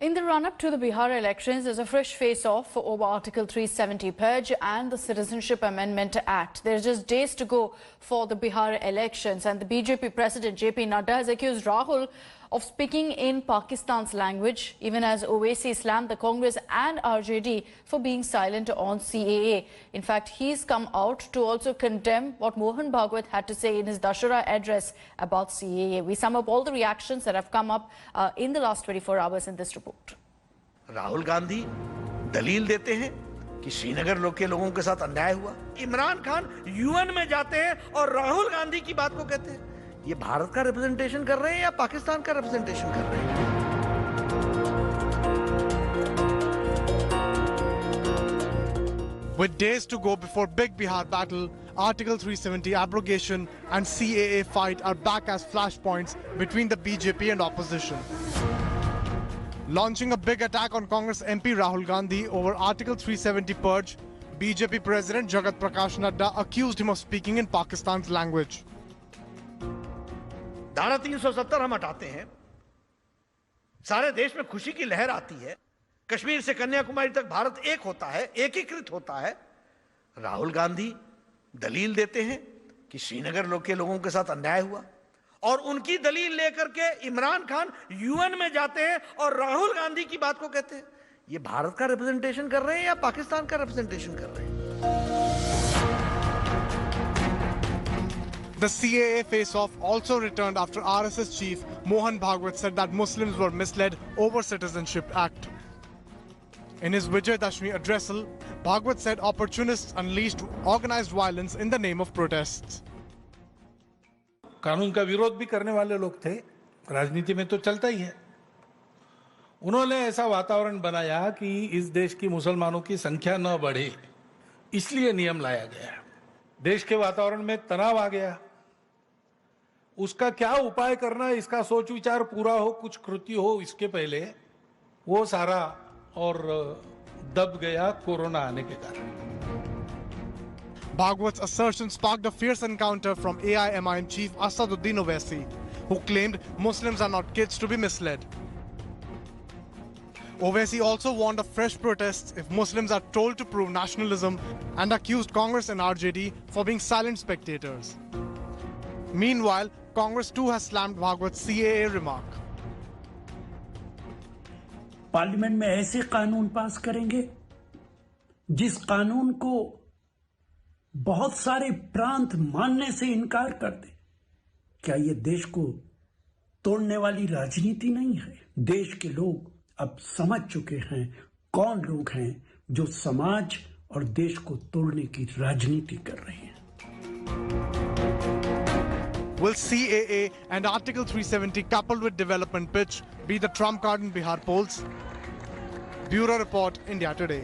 In the run-up to the Bihar elections, there's a fresh face-off over Article 370 purge and the Citizenship Amendment Act. There's just days to go for the Bihar elections, and the BJP President JP Nadda has accused Rahul of speaking in Pakistan's language, even as Owaisi slammed the Congress and RJD for being silent on CAA. In fact, he's come out to also condemn what Mohan Bhagwat had to say in his Dashera address about CAA. We sum up all the reactions that have come up in the last 24 hours in this report. Rahul Gandhi दलील देते हैं कि श्रीनगर के लोगों के साथ अन्याय हुआ। इमरान खान यूएन में जाते हैं और राहुल गांधी की बात को कहते हैं। ये भारत का रिप्रेजेंटेशन कर रहे हैं या पाकिस्तान का रिप्रेजेंटेशन कर रहे हैं? With days to go before big Bihar battle, Article 370 abrogation and CAA fight are back as flashpoints between the BJP and opposition. Launching a big attack on Congress MP Rahul Gandhi over Article 370 purge, BJP President Jagat Prakash Nadda accused him of speaking in Pakistan's language. धारा 370 हम हटाते हैं, सारे देश में खुशी की लहर आती है, कश्मीर से कन्याकुमारी तक भारत एक होता है, एकीकृत होता है। राहुल गांधी दलील देते हैं कि श्रीनगर के लोगों के साथ अन्याय हुआ और उनकी दलील लेकर के इमरान खान यूएन में जाते हैं और राहुल गांधी की बात को कहते हैं। ये भारत का रिप्रेजेंटेशन कर रहे हैं या पाकिस्तान का रिप्रेजेंटेशन कर रहे हैं? The CAA face-off also returned after RSS chief Mohan Bhagwat said that Muslims were misled over Citizenship Act. In his Vijay Dashmi addressal, Bhagwat said opportunists unleashed organized violence in the name of protests. कानून का विरोध भी करने वाले लोग थे, राजनीति में तो चलता ही है। उन्होंने ऐसा वातावरण बनाया कि इस देश की मुसलमानों की संख्या न बढ़े, इसलिए नियम लाया गया। देश के वातावरण में तनाव आ गया, उसका क्या उपाय करना है, इसका सोच विचार पूरा हो, कुछ कृति हो इसके पहले वो सारा और दब गया कोरोना आने के कारण। Bhagwat's assertion sparked a fierce encounter from AIMIM chief Asaduddin Owaisi, who claimed Muslims are not kids to be misled. Owaisi also warned of fresh protests if Muslims are told to prove nationalism and accused Congress and RJD for being silent spectators. Meanwhile, Congress too has slammed Bhagwat's CAA remark. Parliament में ऐसे कानून पास करेंगे जिस कानून को बहुत सारे प्रांत मानने से इनकार कर दे। क्या ये देश को तोड़ने वाली राजनीति नहीं है? देश के लोग अब समझ चुके हैं कौन लोग हैं जो समाज और देश को तोड़ने की राजनीति कर रहे हैं। Will CAA and Article 370 coupled with development pitch be the trump card in Bihar polls? Bureau Report, India Today.